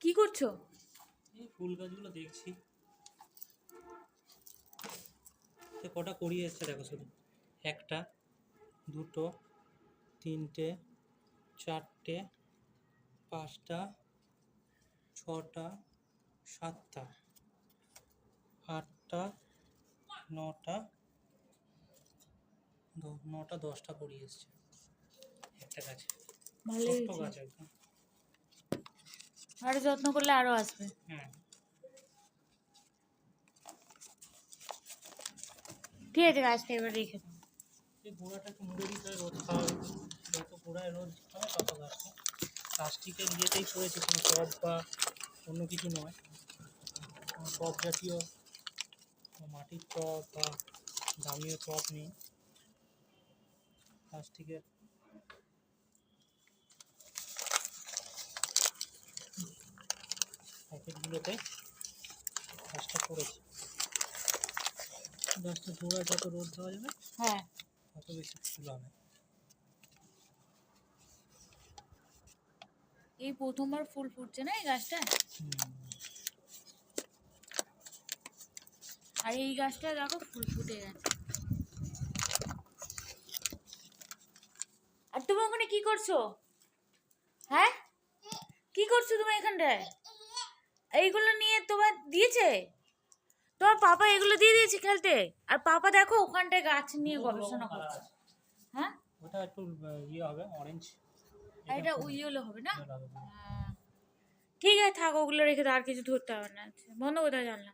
কি করছো? এই ফুল গাছগুলো দেখছি। কটা করিয়ে এসছে দেখো শুধু। একটা, দুটো, তিনটে, চারটে, পাঁচটা, ছটা, সাতটা, আটটা, নটা, নটা 10টা করিয়ে এসছে একটা গাছে। ভালোই ছোট্ট হয়েছে। গাছ একদম। আরো যত্ন করলে আরো আসবে। হ্যাঁ, ঠিক আছে, গাছটা এবার রেখে দাও। এই গোড়াটা একটু মুড়ে দিতে হয়, রোদ খাওয়াবে। যত গোড়ায় রোদ খাওয়াবে তত গাছটা প্লাস্টিকের ইয়েতেই পড়েছে, কোনো টব বা অন্য কিছু নয়। কোনো টব জাতীয় মাটির টব বা দামীয় টব নেই, প্লাস্টিকের। প্যাকেটগুলোতে গাছটা পড়েছে। গাছটা গোড়ায় যত রোদ দেওয়া যাবে হ্যাঁ, তত বেশি ফুল হবে। এই প্রথমবার ফুল ফুটছে না এই গাছটা। আর এই গাছটা দেখো ফুল ফুটে গেছে। আর তুমি ওখানে কি করছো? হ্যাঁ, কি করছো তুমি এখানটায়? এইগুলো নিয়ে তোমার দিয়েছে? তোমার পাপা এগুলো দিয়ে দিয়েছে খেলতে? আর পাপা দেখো ওখানটায় গাছ নিয়ে গবেষণা করছে। হ্যাঁ, ওটা একটু ইয়ে হবে, অরেঞ্জ। আর এটা ইয়েলো হবে না? ইয়ে হবে। হ্যাঁ। ঠিক আছে, থাক, ওগুলো রেখে দাও, আর কিছু ধরতে হবে না। আচ্ছা, বন্ধ কোথায় জানলা।